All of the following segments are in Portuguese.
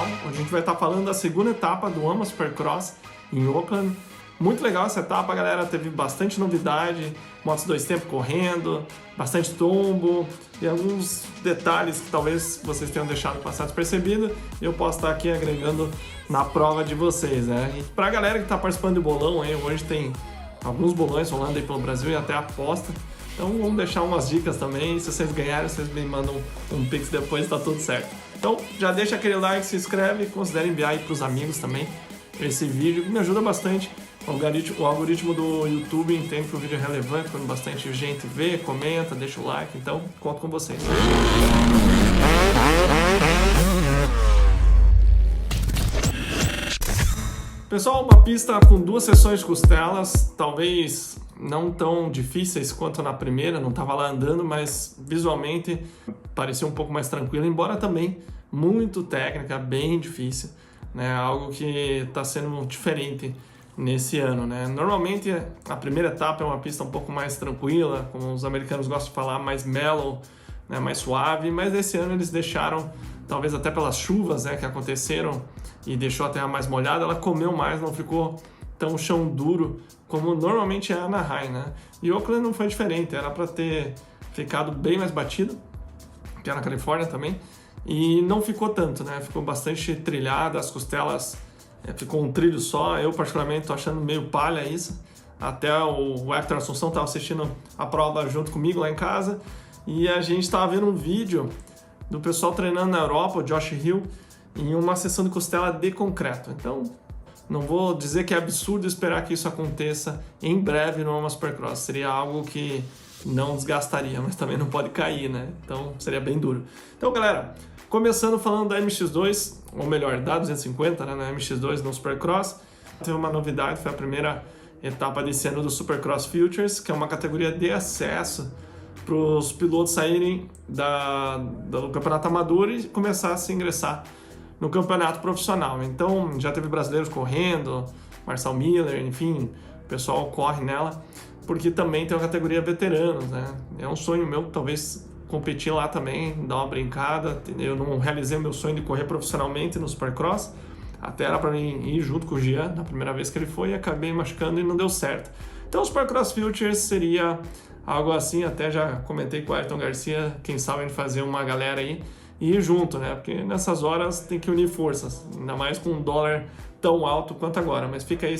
especial, onde a gente vai estar falando da segunda etapa do AMA Supercross em Oakland. Muito legal essa etapa, galera, teve bastante novidade, motos 2 tempos correndo, bastante tombo e alguns detalhes que talvez vocês tenham deixado passar despercebido e eu posso estar aqui agregando na prova de vocês, né? E pra galera que está participando do bolão aí, hoje tem alguns bolões rolando aí pelo Brasil e até aposta, então vamos deixar umas dicas também, se vocês ganharem, vocês me mandam um pix depois, tá tudo certo. Então já deixa aquele like, se inscreve e considere enviar aí pros amigos também esse vídeo, que me ajuda bastante. O algoritmo do YouTube entende que o vídeo é relevante, quando bastante gente vê, comenta, deixa o like, então conto com vocês. Pessoal, uma pista com 2 seções de costelas, talvez não tão difíceis quanto na primeira, não estava lá andando, mas visualmente parecia um pouco mais tranquilo, embora também muito técnica, bem difícil, né? Algo que está sendo diferente nesse ano, né? Normalmente a primeira etapa é uma pista um pouco mais tranquila, como os americanos gostam de falar, mais mellow, né? Mais suave, mas esse ano eles deixaram, talvez até pelas chuvas, né, que aconteceram e deixou a terra mais molhada, ela comeu mais, não ficou tão chão duro como normalmente é a Anaheim, né? E Oakland não foi diferente, era para ter ficado bem mais batido, que é na Califórnia também, e não ficou tanto, né? Ficou bastante trilhada, as costelas ficou um trilho só, eu particularmente tô achando meio palha isso. Até o Hector Assunção estava assistindo a prova junto comigo lá em casa e a gente estava vendo um vídeo do pessoal treinando na Europa, o Josh Hill, em uma sessão de costela de concreto. Então, não vou dizer que é absurdo esperar que isso aconteça em breve no AMA Supercross, seria algo que não desgastaria, mas também não pode cair, né? Então, seria bem duro. Então, galera, começando falando da MX2, ou melhor, da 250, né, na MX2 no Supercross, teve uma novidade, foi a primeira etapa desse ano do Supercross Futures, que é uma categoria de acesso para os pilotos saírem do campeonato amador e começar a se ingressar no campeonato profissional. Então, já teve brasileiros correndo, Marcel Miller, enfim, o pessoal corre nela, porque também tem uma categoria veteranos, né? É um sonho meu, talvez, competir lá também, dar uma brincada. Eu não realizei o meu sonho de correr profissionalmente no Supercross, até era para mim ir junto com o Jean, na primeira vez que ele foi, e acabei machucando e não deu certo. Então o Supercross Futures seria algo assim, até já comentei com o Ayrton Garcia, quem sabe a gente fazer uma galera aí e ir junto, né? Porque nessas horas tem que unir forças, ainda mais com um dólar tão alto quanto agora, mas fica aí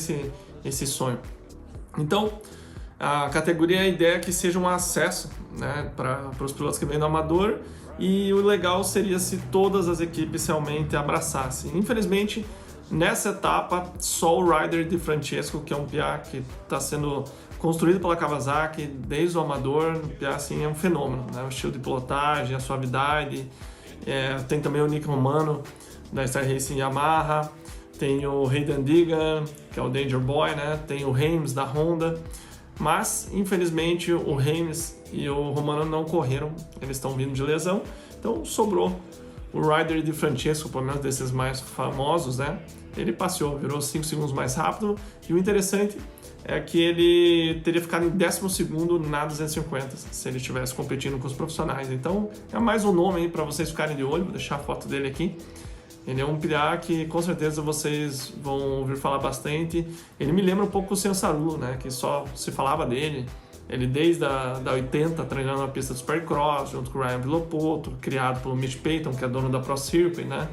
esse sonho. Então, a categoria, a ideia é que seja um acesso, né, para os pilotos que vêm do amador, e o legal seria se todas as equipes realmente abraçassem. Infelizmente, nessa etapa, só o Ryder de Francesco, que é um PA que está sendo construído pela Kawasaki desde o amador, o PA assim, é um fenômeno, né? O estilo de pilotagem, a suavidade, tem também o Nick Romano da Star Racing Yamaha, tem o Hayden Deegan, que é o Danger Boy, né? Tem o Hames da Honda, mas infelizmente o Hames e o Romano não correram, eles estão vindo de lesão, então sobrou o Ryder de Francesco, pelo menos desses mais famosos, né? Ele passeou, virou 5 segundos mais rápido, e o interessante é que ele teria ficado em 12º na 250 se ele estivesse competindo com os profissionais. Então é mais um nome aí para vocês ficarem de olho, vou deixar a foto dele aqui. Ele é um pilar que com certeza vocês vão ouvir falar bastante. Ele me lembra um pouco o Sensaru, né? Que só se falava dele. Ele desde a 80 treinando na pista de Supercross, junto com o Ryan Villopoto, criado pelo Mitch Payton, que é dono da Pro Circuit, né?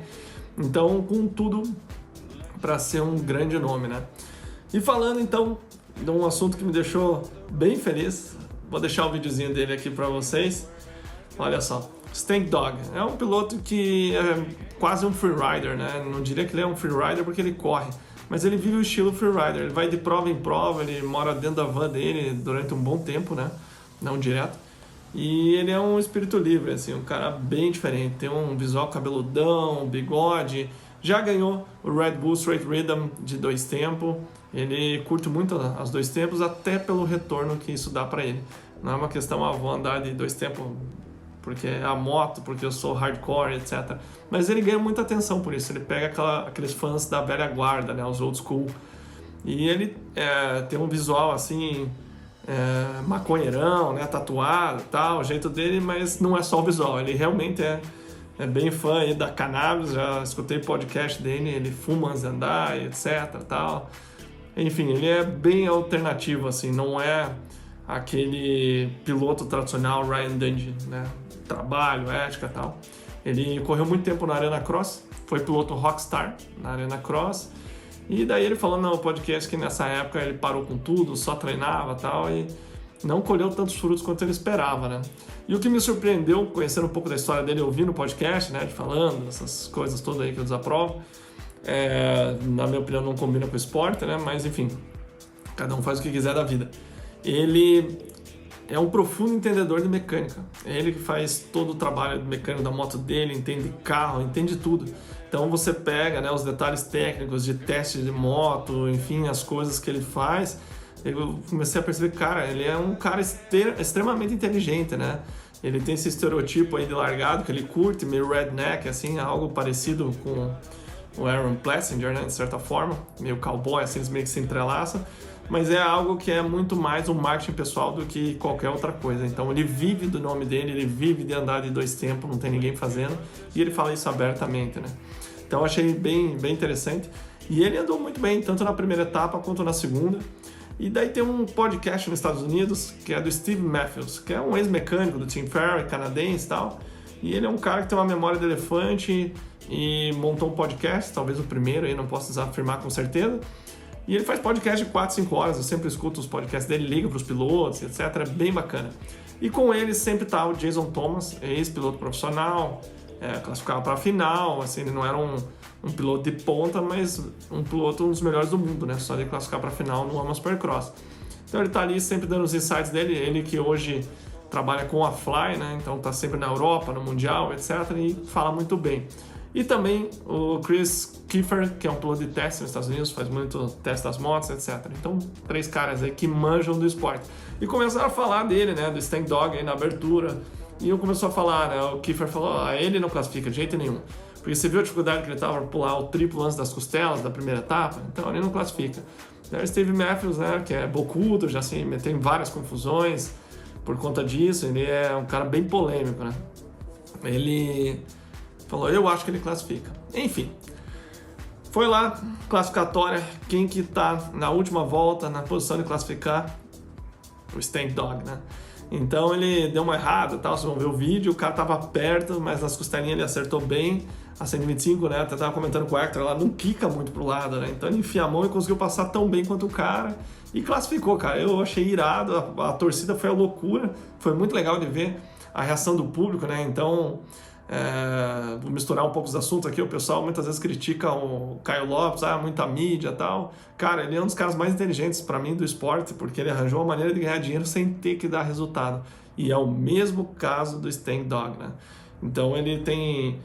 Então, com tudo para ser um grande nome, né? E falando então de um assunto que me deixou bem feliz, vou deixar o videozinho dele aqui para vocês. Olha só, Stank Dog é um piloto que é quase um freerider, né? Não diria que ele é um freerider porque ele corre, mas ele vive o estilo freerider. Ele vai de prova em prova, ele mora dentro da van dele durante um bom tempo, né? Não direto. E ele é um espírito livre, assim, um cara bem diferente. Tem um visual cabeludão, bigode. Já ganhou o Red Bull Straight Rhythm de 2 tempos. Ele curte muito as 2 tempos, até pelo retorno que isso dá para ele. Não é uma questão, vou andar de 2 tempos porque é a moto, porque eu sou hardcore, etc. Mas ele ganha muita atenção por isso. Ele pega aqueles fãs da velha guarda, né, os old school. E ele tem um visual assim, maconheirão, né, tatuado, tal, o jeito dele, mas não é só o visual. Ele realmente é é bem fã aí da cannabis, já escutei podcast dele, ele fuma antes de andar, etc, tal. Enfim, ele é bem alternativo, assim, não é aquele piloto tradicional Ryan Dungey, né? Trabalho, ética e tal. Ele correu muito tempo na Arena Cross, foi piloto rockstar na Arena Cross, e daí ele falou no podcast que nessa época ele parou com tudo, só treinava e tal, e não colheu tantos frutos quanto ele esperava, né? E o que me surpreendeu, conhecendo um pouco da história dele, ouvindo o podcast, né, falando essas coisas todas aí que eu desaprovo, na minha opinião não combina com o esporte, né, mas enfim, cada um faz o que quiser da vida. Ele é um profundo entendedor de mecânica, é ele que faz todo o trabalho de mecânico da moto dele, entende carro, entende tudo. Então você pega, né, os detalhes técnicos de teste de moto, enfim, as coisas que ele faz. Eu comecei a perceber que, cara, ele é um cara extremamente inteligente, né? Ele tem esse estereotipo aí de largado, que ele curte, meio redneck, assim, algo parecido com o Aaron Plessinger, né? De certa forma, meio cowboy, assim, eles meio que se entrelaçam. Mas é algo que é muito mais um marketing pessoal do que qualquer outra coisa. Então ele vive do nome dele, ele vive de andar de 2 tempos, não tem ninguém fazendo, e ele fala isso abertamente, né? Então eu achei bem interessante. E ele andou muito bem, tanto na primeira etapa quanto na segunda. E daí tem um podcast nos Estados Unidos, que é do Steve Matthews, que é um ex-mecânico do Team Ferry, canadense e tal. E ele é um cara que tem uma memória de elefante e montou um podcast, talvez o primeiro, aí não posso afirmar com certeza. E ele faz podcast de 4, 5 horas, eu sempre escuto os podcasts dele, liga para os pilotos, etc. É bem bacana. E com ele sempre tá o Jason Thomas, ex-piloto profissional, classificava para a final, assim, ele não era um piloto de ponta, mas um piloto um dos melhores do mundo, né? Só de classificar para a final no AMA Supercross. Então ele tá ali sempre dando os insights dele, ele que hoje trabalha com a Fly, né? Então tá sempre na Europa, no Mundial, etc. E fala muito bem. E também o Chris Kiefer, que é um piloto de teste nos Estados Unidos, faz muito teste das motos, etc. Então, 3 caras aí que manjam do esporte. E começaram a falar dele, né? Do Stank Dog aí na abertura. E eu começou a falar, né? O Kiefer falou, ele não classifica de jeito nenhum. Porque você viu a dificuldade que ele tava para pular o triplo antes das costelas da primeira etapa, então ele não classifica. Daí o Steve Matthews, né, que é bocudo, já se meteu em várias confusões por conta disso, ele é um cara bem polêmico, né? Ele falou, eu acho que ele classifica. Enfim, foi lá, classificatória, quem que tá na última volta, na posição de classificar? O Stank Dog, né? Então ele deu uma errada, tal, vocês vão ver o vídeo, o cara tava perto, mas nas costelinhas ele acertou bem, a 125, né, até tava comentando com o Hector, ela não quica muito pro lado, né, então ele enfia a mão e conseguiu passar tão bem quanto o cara e classificou, cara. Eu achei irado, a torcida foi a loucura, foi muito legal de ver a reação do público, né, então vou misturar um pouco os assuntos aqui, o pessoal muitas vezes critica o Caio Lopes, muita mídia e tal. Cara, ele é um dos caras mais inteligentes para mim do esporte, porque ele arranjou uma maneira de ganhar dinheiro sem ter que dar resultado. E é o mesmo caso do Stank Dog, né? Então ele tem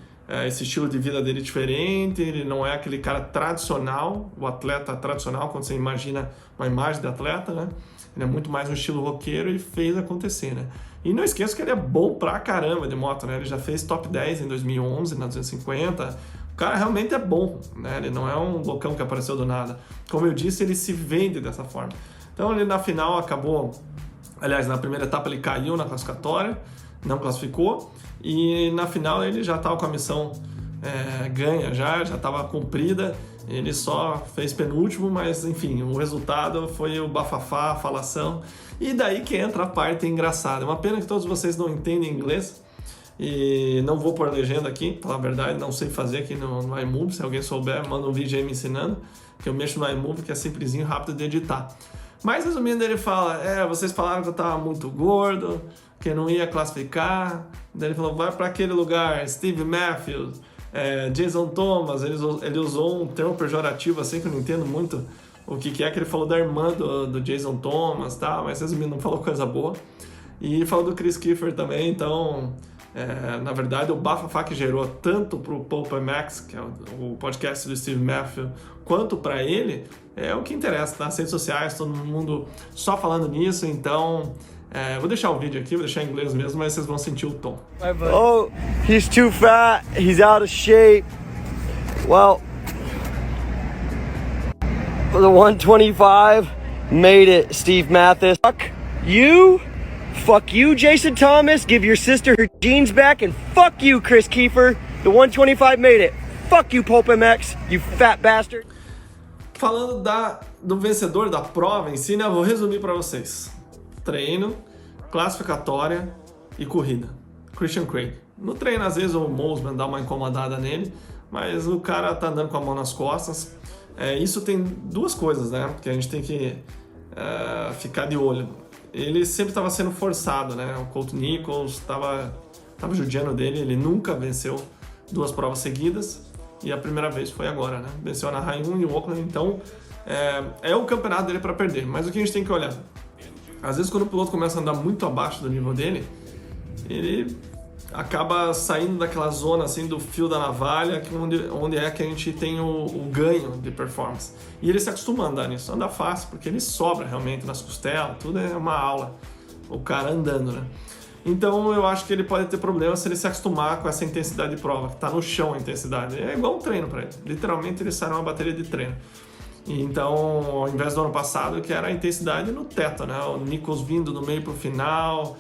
esse estilo de vida dele diferente, ele não é aquele cara tradicional, o atleta tradicional, quando você imagina uma imagem de atleta, né? Ele é muito mais um estilo roqueiro e fez acontecer, né? E não esqueça que ele é bom pra caramba de moto, né? Ele já fez top 10 em 2011, na 250. O cara realmente é bom, né? Ele não é um loucão que apareceu do nada. Como eu disse, ele se vende dessa forma. Então ele na final acabou... Aliás, na primeira etapa ele caiu na classificatória, não classificou. E na final ele já estava com a missão ganha, já estava cumprida. Ele só fez penúltimo, mas enfim, o resultado foi o bafafá, a falação. E daí que entra a parte engraçada. É uma pena que todos vocês não entendem inglês. E não vou pôr legenda aqui, pra falar a verdade, não sei fazer aqui no iMovie. Se alguém souber, manda um vídeo aí me ensinando, que eu mexo no iMovie, que é simplesinho, rápido de editar. Mas resumindo, ele fala, vocês falaram que eu tava muito gordo, que eu não ia classificar. Daí ele falou, vai para aquele lugar, Steve Matthews, Jason Thomas. Ele usou um termo pejorativo assim que eu não entendo muito o que é, que ele falou da irmã do Jason Thomas, tá? Mas resumindo, não falou coisa boa. E falou do Chris Kiefer também, então, na verdade, o bafafá que gerou tanto pro Pulp Max, que é o podcast do Steve Matthews, quanto para ele, é o que interessa, tá? Nas redes sociais, todo mundo só falando nisso, então... vou deixar o vídeo aqui, vou deixar em inglês mesmo, mas vocês vão sentir o tom. Oh, he's too fat, he's out of shape. Well, the 125 made it, Steve Matthes. Fuck you Fuck you, Jason Thomas. Give your sister her jeans back. And fuck you, Chris Kiefer. The 125 made it. Fuck you, Pulp MX, you fat bastard. Falando do vencedor da prova em si, né, eu vou resumir para vocês. Treino, classificatória e corrida. Christian Craig. No treino, às vezes, o Mosman dá uma incomodada nele, mas o cara tá andando com a mão nas costas. Isso tem duas coisas, né, que a gente tem que ficar de olho. Ele sempre estava sendo forçado, né, o Colt Nichols estava judiando dele, ele nunca venceu 2 provas seguidas, e a primeira vez foi agora, né, venceu na Anaheim 1 e o Oakland, então é o campeonato dele para perder. Mas o que a gente tem que olhar, às vezes quando o piloto começa a andar muito abaixo do nível dele, ele acaba saindo daquela zona assim do fio da navalha, onde é que a gente tem o ganho de performance. E ele se acostuma a andar nisso, anda fácil, porque ele sobra realmente nas costelas, tudo é uma aula, o cara andando, né? Então eu acho que ele pode ter problema se ele se acostumar com essa intensidade de prova, que tá no chão a intensidade. É igual um treino para ele, literalmente ele sai numa bateria de treino. Então, ao invés do ano passado, que era a intensidade no teto, né? O Nichols vindo do meio pro final,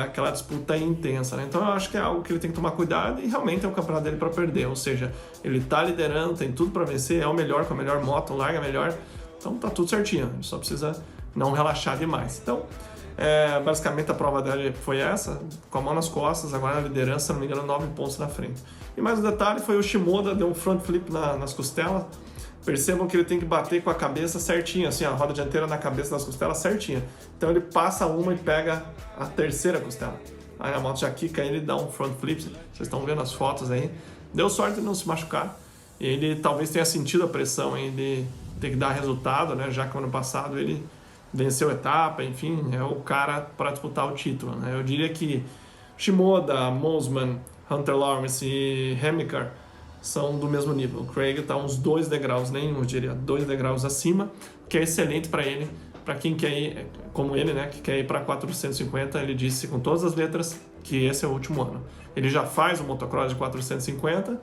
aquela disputa intensa, né? Então eu acho que é algo que ele tem que tomar cuidado e realmente é o campeonato dele para perder, ou seja, ele tá liderando, tem tudo para vencer, é o melhor com a melhor moto, larga melhor, então tá tudo certinho, ele só precisa não relaxar demais. Então, basicamente a prova dele foi essa, com a mão nas costas, agora na liderança, se não me engano, 9 pontos na frente. E mais um detalhe foi o Shimoda, deu um front flip nas costelas. Percebam que ele tem que bater com a cabeça certinho, assim, a roda dianteira na cabeça das costelas certinha. Então ele passa uma e pega a terceira costela. Aí a moto já quica, ele dá um front flip, vocês estão vendo as fotos aí. Deu sorte de não se machucar. E ele talvez tenha sentido a pressão aí de ter que dar resultado, né? Já que ano passado ele venceu a etapa, enfim, é o cara para disputar o título, né? Eu diria que Shimoda, Mosman, Hunter Lawrence e Hemmicar são do mesmo nível. O Craig está uns 2 degraus, nem eu diria 2 degraus acima, que é excelente para ele, para quem quer ir, como ele, né, que quer ir para 450. Ele disse com todas as letras que esse é o último ano. Ele já faz o motocross de 450,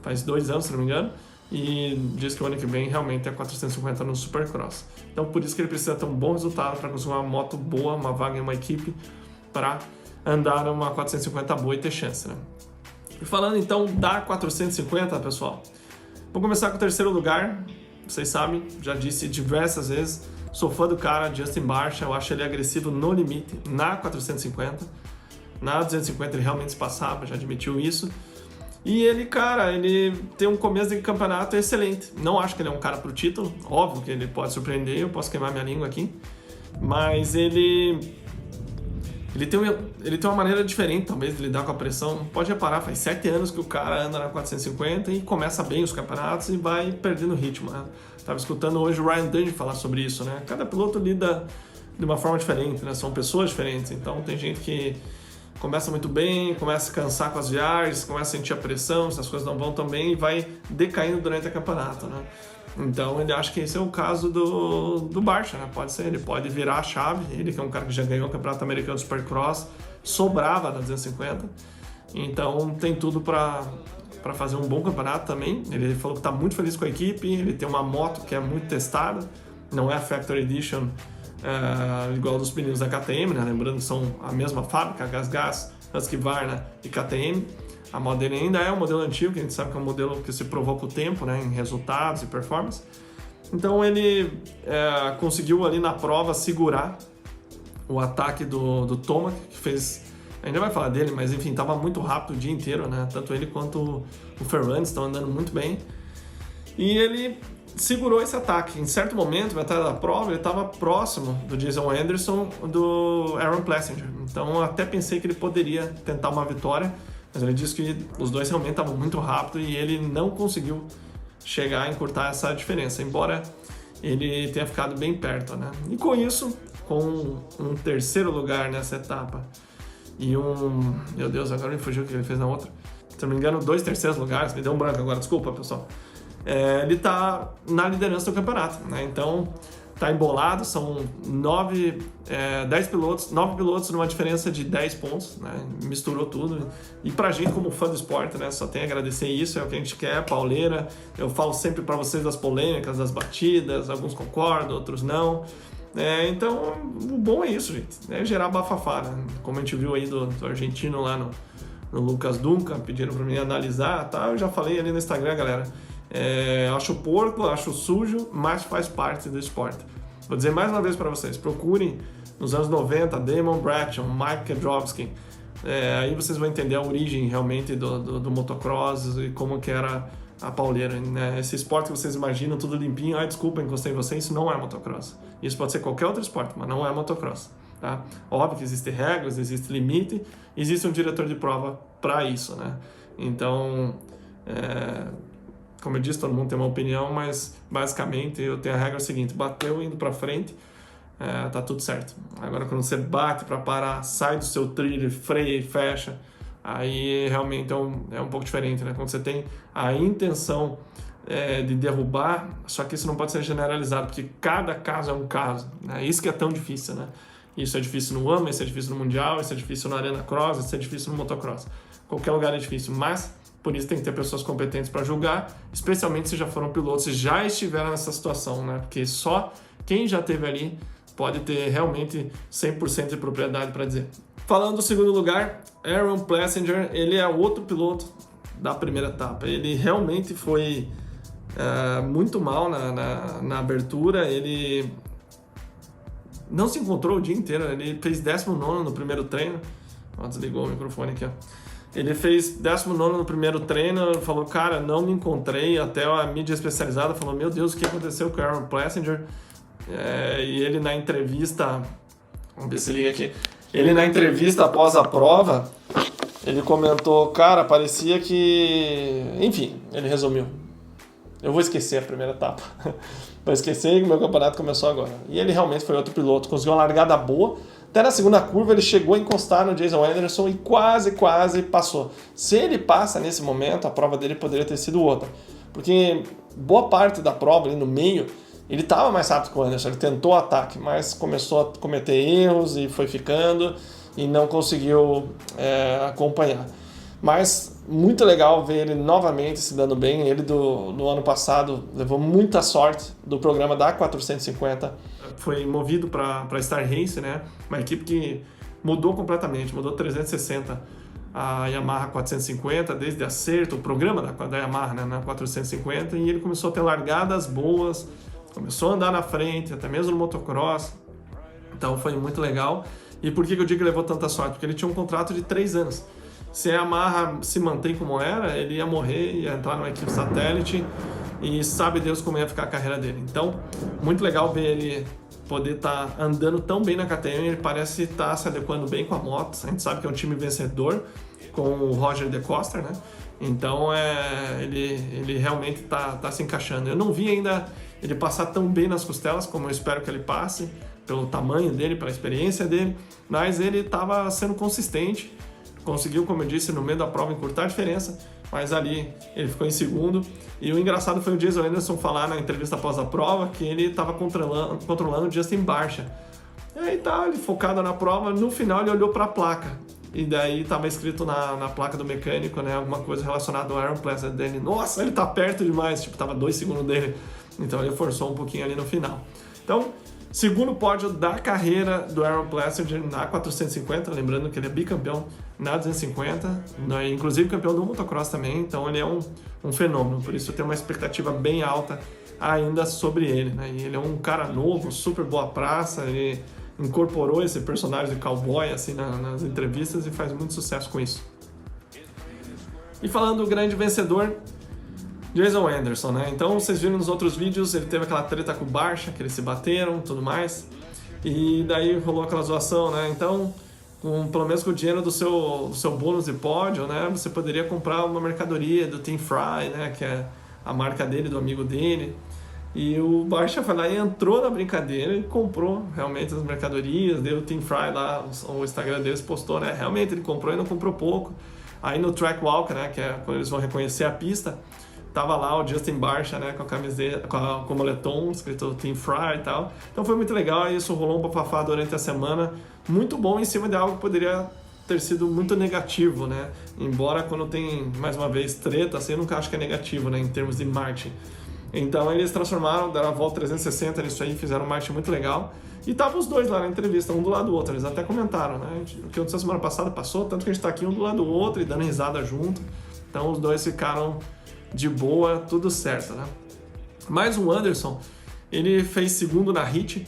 faz 2 anos, se não me engano, e diz que o ano que vem realmente é 450 no Supercross. Então por isso que ele precisa ter um bom resultado para conseguir uma moto boa, uma vaga em uma equipe, para andar numa 450 boa e ter chance, né? E falando então da 450, pessoal, vou começar com o terceiro lugar. Vocês sabem, já disse diversas vezes, sou fã do cara, Justin Barcia, eu acho ele agressivo no limite na 450. Na 250 ele realmente se passava, já admitiu isso. E ele, cara, ele tem um começo de campeonato excelente. Não acho que ele é um cara pro título, óbvio que ele pode surpreender, eu posso queimar minha língua aqui. Mas ele tem uma maneira diferente, talvez, de lidar com a pressão. Pode reparar, faz 7 anos que o cara anda na 450 e começa bem os campeonatos e vai perdendo ritmo, né? Tava escutando hoje o Ryan Dungey falar sobre isso, né? Cada piloto lida de uma forma diferente, né? São pessoas diferentes, então tem gente que começa muito bem, começa a cansar com as viagens, começa a sentir a pressão, se as coisas não vão tão bem e vai decaindo durante o campeonato, né? Então ele acha que esse é o caso do Barcia, né? Pode ser, ele pode virar a chave, ele que é um cara que já ganhou o Campeonato Americano de Supercross, sobrava na 250, então tem tudo para fazer um bom campeonato também. Ele falou que está muito feliz com a equipe, ele tem uma moto que é muito testada, não é a Factory Edition igual dos meninos da KTM, né? Lembrando que são a mesma fábrica, GasGas, Husqvarna e KTM. A moto dele ainda é um modelo antigo, que a gente sabe que é um modelo que se provou com o tempo, né, em resultados e performance. Então ele conseguiu ali na prova segurar o ataque do Tomac, que fez... A gente vai falar dele, mas enfim, estava muito rápido o dia inteiro, né? Tanto ele quanto o Ferrandis estão andando muito bem. E ele segurou esse ataque. Em certo momento, metade da prova, ele estava próximo do Jason Anderson, do Aaron Plessinger. Então eu até pensei que ele poderia tentar uma vitória, mas ele disse que os dois realmente estavam muito rápido e ele não conseguiu chegar a encurtar essa diferença, embora ele tenha ficado bem perto, né? E com isso, com um terceiro lugar nessa etapa e meu Deus, agora me fugiu o que ele fez na outra. Se não me engano, 2 terceiros lugares, me deu um branco agora, desculpa, pessoal. Ele está na liderança do campeonato, né? Então tá embolado, são 9 pilotos numa diferença de 10 pontos, né? Misturou tudo. E pra gente, como fã do esporte, né, só tem a agradecer isso, é o que a gente quer, pauleira. Eu falo sempre para vocês das polêmicas, das batidas, alguns concordam, outros não. Então, o bom é isso, gente, é gerar bafafá, né? Como a gente viu aí do argentino lá no Lucas Duncan, pediram para mim analisar, tá? Eu já falei ali no Instagram, galera. Acho porco, acho sujo, mas faz parte do esporte. Vou dizer mais uma vez para vocês, procurem nos anos 90, Damon Braxton, Mike Kedrowski. Aí vocês vão entender a origem realmente do motocross e como que era a pauleira, né? Esse esporte que vocês imaginam, tudo limpinho, desculpa, encostei em você, isso não é motocross. Isso pode ser qualquer outro esporte, mas não é motocross, tá? Óbvio que existem regras, existe limite, existe um diretor de prova para isso, né? Então, como eu disse, todo mundo tem uma opinião, mas basicamente eu tenho a regra seguinte: bateu indo para frente, tá tudo certo. Agora, quando você bate para parar, sai do seu trilho, freia e fecha, aí realmente é um pouco diferente, né? Quando você tem a intenção de derrubar, só que isso não pode ser generalizado, porque cada caso é um caso, né? Isso que é tão difícil, né? Isso é difícil no AMA, isso é difícil no Mundial, isso é difícil no Arena Cross, isso é difícil no Motocross. Qualquer lugar é difícil, mas por isso tem que ter pessoas competentes para julgar, especialmente se já foram pilotos, se já estiveram nessa situação, né? Porque só quem já esteve ali pode ter realmente 100% de propriedade para dizer. Falando do segundo lugar, Aaron Plessinger, ele é outro piloto da primeira etapa. Ele realmente foi muito mal na abertura, ele não se encontrou o dia inteiro, ele fez 19º no primeiro treino. Desligou o microfone aqui, ó. Ele fez 19º no primeiro treino, falou, cara, não me encontrei, até a mídia especializada falou, meu Deus, o que aconteceu com o Aaron Plessinger? E ele na entrevista, vamos ver se liga aqui, ele na entrevista após a prova, ele comentou, cara, parecia que... Enfim, ele resumiu. Eu vou esquecer a primeira etapa. Vou esquecer que o meu campeonato começou agora. E ele realmente foi outro piloto, conseguiu uma largada boa. Até na segunda curva ele chegou a encostar no Jason Anderson e quase passou. Se ele passa nesse momento, a prova dele poderia ter sido outra. Porque boa parte da prova ali no meio, ele estava mais rápido que o Anderson, ele tentou o ataque, mas começou a cometer erros e foi ficando e não conseguiu acompanhar. Mas muito legal ver ele novamente se dando bem. Ele no ano passado levou muita sorte do programa da 450. Foi movido para Star Race, né? Uma equipe que mudou completamente, mudou 360 a Yamaha 450, desde acerto, o programa da Yamaha, né, na 450, e ele começou a ter largadas boas, começou a andar na frente, até mesmo no motocross. Então foi muito legal. E por que eu digo que levou tanta sorte? Porque ele tinha um contrato de 3 anos. Se a Yamaha se mantém como era, ele ia morrer, ia entrar numa equipe satélite e sabe Deus como ia ficar a carreira dele. Então, muito legal ver ele poder estar andando tão bem na KTM, ele parece estar se adequando bem com a moto. A gente sabe que é um time vencedor com o Roger De Coster, né? Então, ele realmente está se encaixando. Eu não vi ainda ele passar tão bem nas costelas como eu espero que ele passe, pelo tamanho dele, pela experiência dele, mas ele estava sendo consistente. Conseguiu, como eu disse, no meio da prova encurtar a diferença, mas ali ele ficou em segundo. E o engraçado foi o Jason Anderson falar na entrevista após a prova que ele estava controlando o Justin Barcia. E aí tá, ele focado na prova, no final ele olhou para a placa. E daí estava escrito na placa do mecânico, né, alguma coisa relacionada ao Aaron Plessinger dele. Nossa, ele tá perto demais, tipo, tava 2 segundos dele. Então ele forçou um pouquinho ali no final. Então, segundo pódio da carreira do Aaron Plessinger na 450, lembrando que ele é bicampeão na 250, inclusive campeão do motocross também, então ele é um fenômeno, por isso eu tenho uma expectativa bem alta ainda sobre ele, né? E ele é um cara novo, super boa praça, ele incorporou esse personagem de cowboy assim nas entrevistas e faz muito sucesso com isso. E falando do grande vencedor, Jason Anderson, né? Então vocês viram nos outros vídeos, ele teve aquela treta com o Barcia, que eles se bateram, tudo mais, e daí rolou aquela zoação, né? Então, pelo menos com o dinheiro do seu bônus de pódio, né? Você poderia comprar uma mercadoria do Team Fry, né? Que é a marca dele, do amigo dele. E o Barcia foi lá e entrou na brincadeira e comprou realmente as mercadorias, deu o Team Fry lá, o Instagram deles postou, né? Realmente ele comprou e não comprou pouco. Aí no Track Walk, né? Que é quando eles vão reconhecer a pista, tava lá o Justin Barcia, né, com a camiseta, com o moletom, escrito Team Fry e tal. Então foi muito legal e isso rolou um bafafá durante a semana. Muito bom em cima de algo que poderia ter sido muito negativo, né? Embora quando tem, mais uma vez, treta, assim, eu nunca acho que é negativo, né, em termos de marketing. Então eles transformaram, deram a volta 360 nisso aí, fizeram um marketing muito legal. E estavam os dois lá na entrevista, um do lado do outro. Eles até comentaram, né? O que aconteceu semana passada passou, tanto que a gente tá aqui um do lado do outro e dando risada junto. Então os dois ficaram de boa, tudo certo, né? Mas o Anderson, ele fez segundo na HIT.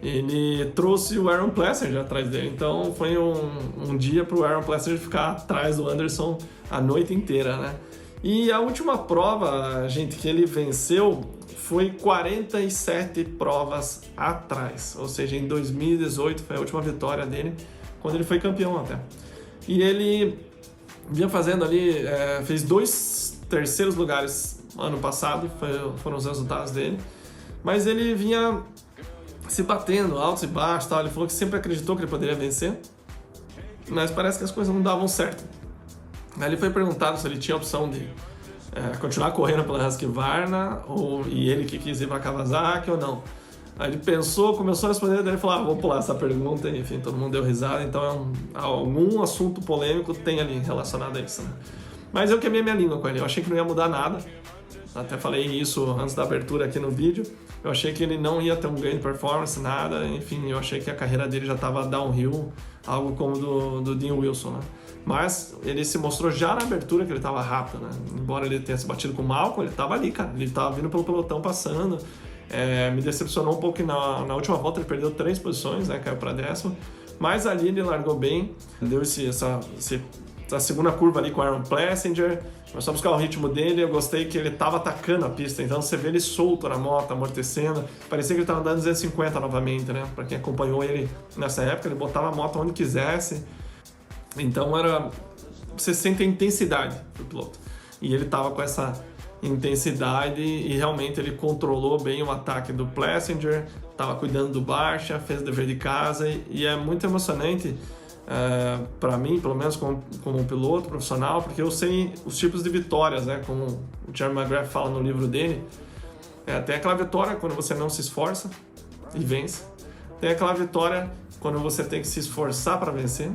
Ele trouxe o Aaron Plessinger atrás dele. Então foi um dia pro Aaron Plessinger ficar atrás do Anderson a noite inteira, né? E a última prova, gente, que ele venceu foi 47 provas atrás. Ou seja, em 2018 foi a última vitória dele, quando ele foi campeão até. E ele vinha fazendo ali, fez 2 terceiros lugares ano passado, foram os resultados dele. Mas ele vinha se batendo, altos e baixos, tal. Ele falou que sempre acreditou que ele poderia vencer, mas parece que as coisas não davam certo. Aí ele foi perguntado se ele tinha a opção de continuar correndo pela Husqvarna e ele que quis ir para Kawasaki ou não. Aí ele pensou, começou a responder, daí ele falou, vou pular essa pergunta, e, enfim, todo mundo deu risada, então algum assunto polêmico tem ali relacionado a isso, né? Mas eu queimei minha língua com ele, eu achei que não ia mudar nada, até falei isso antes da abertura aqui no vídeo, eu achei que ele não ia ter um ganho de performance, nada, enfim, eu achei que a carreira dele já estava downhill, algo como do Dean Wilson, né? Mas ele se mostrou já na abertura que ele estava rápido, né? Embora ele tenha se batido com o Malcolm, ele estava ali, cara. Ele estava vindo pelo pelotão passando. Me decepcionou um pouco que na última volta ele perdeu 3 posições, né? Caiu para 10º. Mas ali ele largou bem, deu essa segunda curva ali com o Aaron Plessinger. Começou a buscar o ritmo dele. Eu gostei que ele estava atacando a pista, então você vê ele solto na moto, amortecendo. Parecia que ele estava andando 250 novamente, né? Para quem acompanhou ele nessa época, ele botava a moto onde quisesse. Então você sente a intensidade do piloto. E ele estava com essa intensidade e realmente ele controlou bem o ataque do Plessinger, estava cuidando do Barcia, fez o dever de casa e é muito emocionante para mim, pelo menos como um piloto profissional, porque eu sei os tipos de vitórias, né? Como o Jeremy McGrath fala no livro dele, tem aquela vitória quando você não se esforça e vence, tem aquela vitória quando você tem que se esforçar para vencer,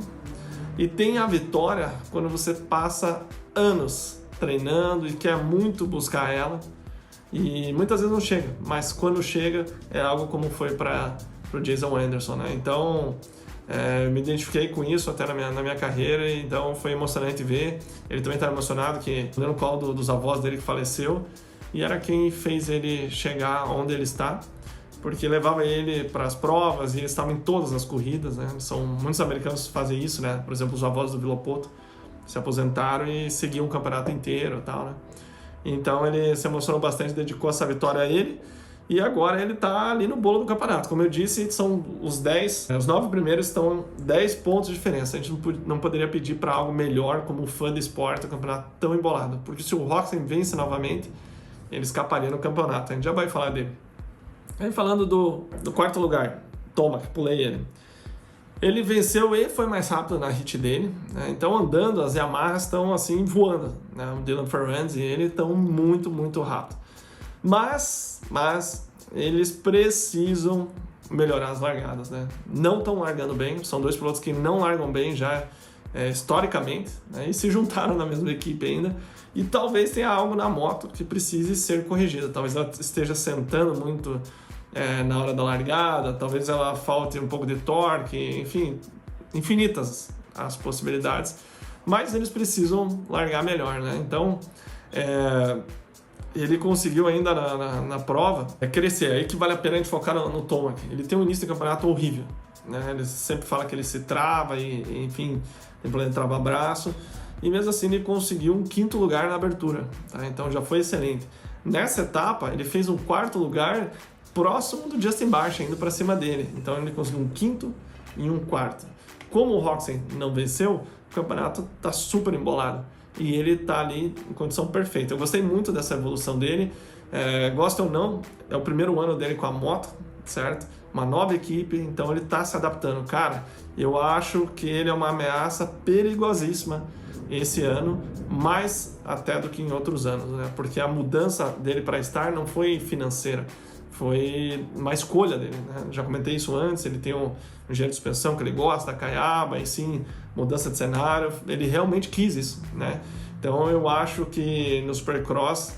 e tem a vitória quando você passa anos treinando e quer muito buscar ela e muitas vezes não chega, mas quando chega é algo como foi para o Jason Anderson, né? Então me identifiquei com isso até na minha carreira, então foi emocionante ver. Ele também estava emocionado que no colo dos avós dele que faleceu e era quem fez ele chegar onde ele está, porque levava ele para as provas e ele estava em todas as corridas, né? Muitos americanos fazem isso, né? Por exemplo, os avós do Villopoto se aposentaram e seguiam o campeonato inteiro e tal, né? Então ele se emocionou bastante, dedicou essa vitória a ele e agora ele está ali no bolo do campeonato. Como eu disse, são os 9 primeiros estão 10 pontos de diferença. A gente não poderia pedir para algo melhor como fã de esporte, um campeonato tão embolado, porque se o Roczen vence novamente, ele escaparia no campeonato. A gente já vai falar dele. Aí falando do 4º lugar, Tomac, pulei ele. Ele venceu e foi mais rápido na HIT dele, né? Então andando, as Yamahas estão assim voando, né? O Dylan Ferrandis e ele estão muito, muito rápido. Mas eles precisam melhorar as largadas, né? Não estão largando bem, são 2 pilotos que não largam bem já historicamente, né? E se juntaram na mesma equipe ainda. E talvez tenha algo na moto que precise ser corrigido. Talvez ela esteja sentando muito na hora da largada, talvez ela falte um pouco de torque, enfim, infinitas as possibilidades. Mas eles precisam largar melhor, né? Então, ele conseguiu ainda na prova crescer. Aí que vale a pena a gente focar no Tomac. Ele tem um início de campeonato horrível, né? Ele sempre fala que ele se trava e enfim, tem problema de travar braço. E mesmo assim ele conseguiu um 5º lugar na abertura, tá? Então já foi excelente. Nessa etapa ele fez um 4º lugar próximo do Justin Barcia, indo para cima dele. Então ele conseguiu um 5º e um 4º. Como o Roczen não venceu, o campeonato tá super embolado. E ele tá ali em condição perfeita. Eu gostei muito dessa evolução dele. Gosta ou não, é o primeiro ano dele com a moto, certo? Uma nova equipe, então ele tá se adaptando. Cara, eu acho que ele é uma ameaça perigosíssima esse ano, mais até do que em outros anos, né? Porque a mudança dele para Star não foi financeira, foi uma escolha dele, né? Já comentei isso antes, ele tem um engenheiro de suspensão que ele gosta, da Caiaba, e sim, mudança de cenário, ele realmente quis isso, né? Então eu acho que no Supercross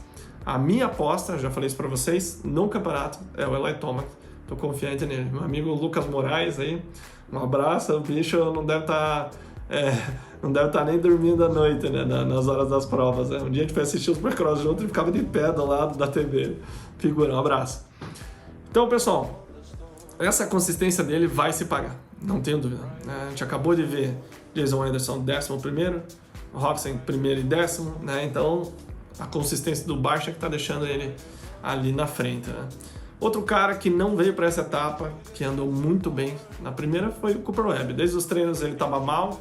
A minha aposta, já falei isso para vocês, no campeonato é o Eli Tomac. Tô confiante nele. Meu amigo Lucas Moraes aí, um abraço. O bicho não deve estar nem dormindo à noite, né, nas horas das provas. Né? Um dia a gente foi assistir os Supercross junto e ficava de pé do lado da TV. Figura, um abraço. Então, pessoal, essa consistência dele vai se pagar, não tenho dúvida. A gente acabou de ver Jason Anderson 11º, Roczen 1º e 10º, né? Então a consistência do Barcia que está deixando ele ali na frente, né? Outro cara que não veio para essa etapa, que andou muito bem na primeira, foi o Cooper Webb. Desde os treinos ele estava mal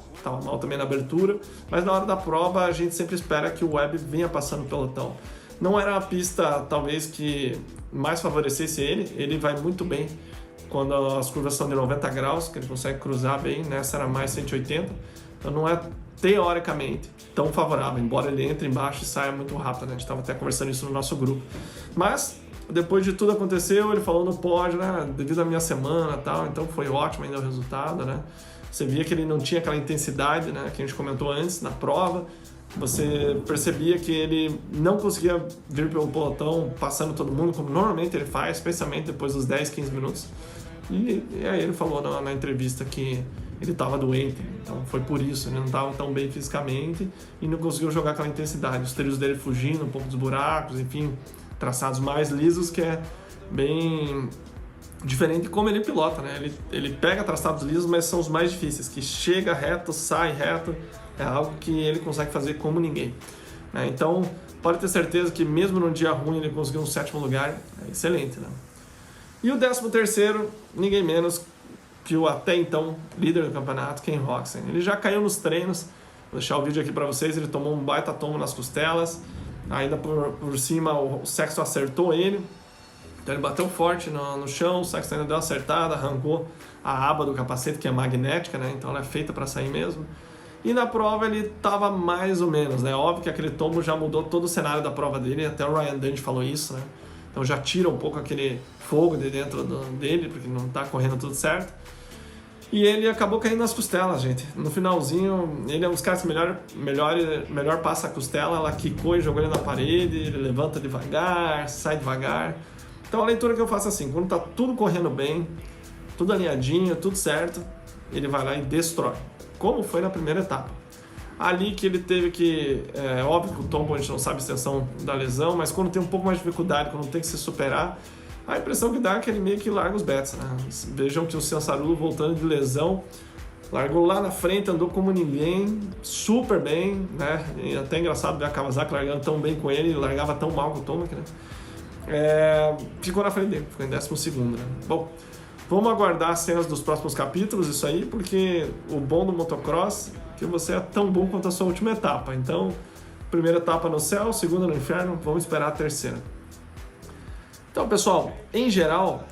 também na abertura, mas na hora da prova a gente sempre espera que o Webb venha passando o pelotão. Não era a pista, talvez, que mais favorecesse ele vai muito bem quando as curvas são de 90 graus, que ele consegue cruzar bem, nessa era mais 180, então não é teoricamente tão favorável, embora ele entre embaixo e saia muito rápido, né? A gente estava até conversando isso no nosso grupo. Mas depois de tudo aconteceu, ele falou no pódio, né, devido à minha semana e tal, então foi ótimo ainda o resultado, né? Você via que ele não tinha aquela intensidade, né, que a gente comentou antes na prova. Você percebia que ele não conseguia vir pelo pelotão passando todo mundo, como normalmente ele faz, especialmente depois dos 10, 15 minutos. E aí ele falou na entrevista que ele estava doente, então foi por isso, ele não estava tão bem fisicamente e não conseguiu jogar aquela intensidade. Os trilhos dele fugindo um pouco dos buracos, enfim, traçados mais lisos, que é bem diferente de como ele pilota, né? Ele pega traçados lisos, mas são os mais difíceis, que chega reto, sai reto, é algo que ele consegue fazer como ninguém, né? Então, pode ter certeza que mesmo num dia ruim ele conseguiu um 7º lugar, é excelente, né? E o 13º, ninguém menos que o até então líder do campeonato, Ken Roczen. Ele já caiu nos treinos, vou deixar o vídeo aqui para vocês, ele tomou um baita tombo nas costelas, ainda por cima o Sexton acertou ele, então ele bateu forte no chão, o Sexton ainda deu uma acertada, arrancou a aba do capacete, que é magnética, né? Então ela é feita para sair mesmo. E na prova ele estava mais ou menos, né? Óbvio que aquele tombo já mudou todo o cenário da prova dele, até o Ryan Dungey falou isso, né? Então já tira um pouco aquele fogo de dentro dele, porque não está correndo tudo certo. E ele acabou caindo nas costelas, gente. No finalzinho, ele é um dos caras que melhor passa a costela, ela quicou e jogou ele na parede, ele levanta devagar, sai devagar. Então a leitura que eu faço é assim, quando está tudo correndo bem, tudo alinhadinho, tudo certo, ele vai lá e destrói. Como foi na primeira etapa. Ali que ele teve que... É óbvio que o tombo a gente não sabe a extensão da lesão, mas quando tem um pouco mais de dificuldade, quando tem que se superar, a impressão que dá é que ele meio que larga os bets, né? Vejam que o Cianciarulo, voltando de lesão, largou lá na frente, andou como ninguém, super bem, né? E até engraçado ver a Kawasaki largando tão bem com ele, largava tão mal com o Tomac, né? Ficou na frente dele, ficou em 12º, né? Bom, vamos aguardar as cenas dos próximos capítulos, isso aí, porque o bom do motocross é que você é tão bom quanto a sua última etapa. Então, primeira etapa no céu, segunda no inferno, vamos esperar a terceira. Então, pessoal, em geral,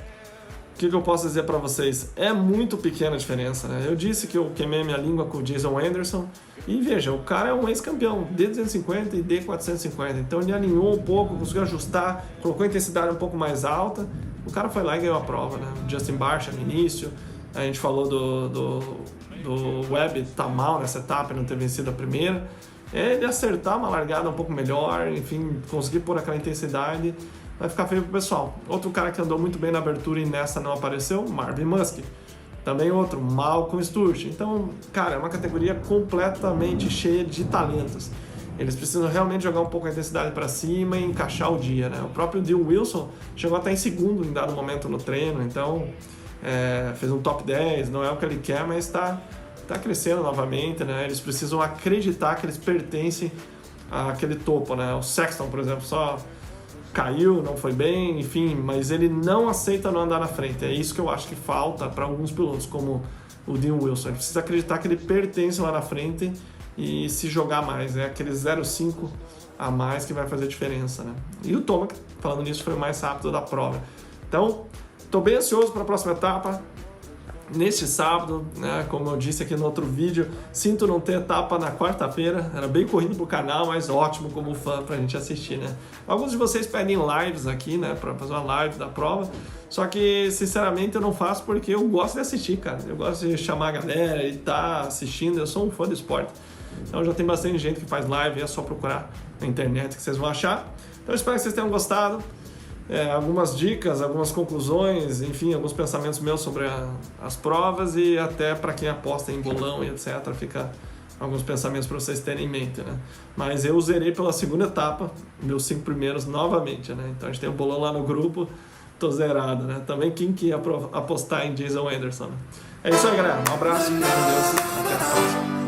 o que eu posso dizer para vocês? É muito pequena a diferença, né? Eu disse que eu queimei minha língua com o Jason Anderson e veja, o cara é um ex-campeão D250 e D450, então ele alinhou um pouco, conseguiu ajustar, colocou a intensidade um pouco mais alta, o cara foi lá e ganhou a prova, né? Justin Barcia no início, a gente falou do Webb tá mal nessa etapa, não ter vencido a primeira, ele acertar uma largada um pouco melhor, enfim, conseguir pôr aquela intensidade, vai ficar feio pro pessoal. Outro cara que andou muito bem na abertura e nessa não apareceu, Marvin Muskie. Também outro, Malcolm Sturge. Então, cara, é uma categoria completamente cheia de talentos. Eles precisam realmente jogar um pouco a intensidade para cima e encaixar o dia, né? O próprio Dylan Wilson chegou até em segundo em dado momento no treino, então fez um top 10, não é o que ele quer, mas está crescendo novamente, né? Eles precisam acreditar que eles pertencem àquele topo, né? O Sexton, por exemplo, só caiu, não foi bem, enfim, mas ele não aceita não andar na frente. É isso que eu acho que falta para alguns pilotos, como o Dylan Wilson. Ele precisa acreditar que ele pertence lá na frente e se jogar mais. É aquele 0,5 a mais que vai fazer diferença, né? E o Tomac, falando nisso, foi o mais rápido da prova. Então, estou bem ansioso para a próxima etapa. Neste sábado, né, como eu disse aqui no outro vídeo, sinto não ter etapa na quarta-feira, era bem corrido pro canal, mas ótimo como fã pra gente assistir, né? Alguns de vocês pedem lives aqui, né, pra fazer uma live da prova, só que, sinceramente, eu não faço porque eu gosto de assistir, cara. Eu gosto de chamar a galera e tá assistindo, eu sou um fã do esporte. Então já tem bastante gente que faz live, é só procurar na internet que vocês vão achar. Então eu espero que vocês tenham gostado. Algumas dicas, algumas conclusões, enfim, alguns pensamentos meus sobre as provas e até para quem aposta em bolão e etc. Fica alguns pensamentos para vocês terem em mente, né? Mas eu zerei pela segunda etapa, meus 5 primeiros novamente, né? Então a gente tem um bolão lá no grupo, tô zerado, né? Também quem que ia apostar em Jason Anderson, né? É isso aí, galera. Um abraço, fiquem com Deus, até a próxima.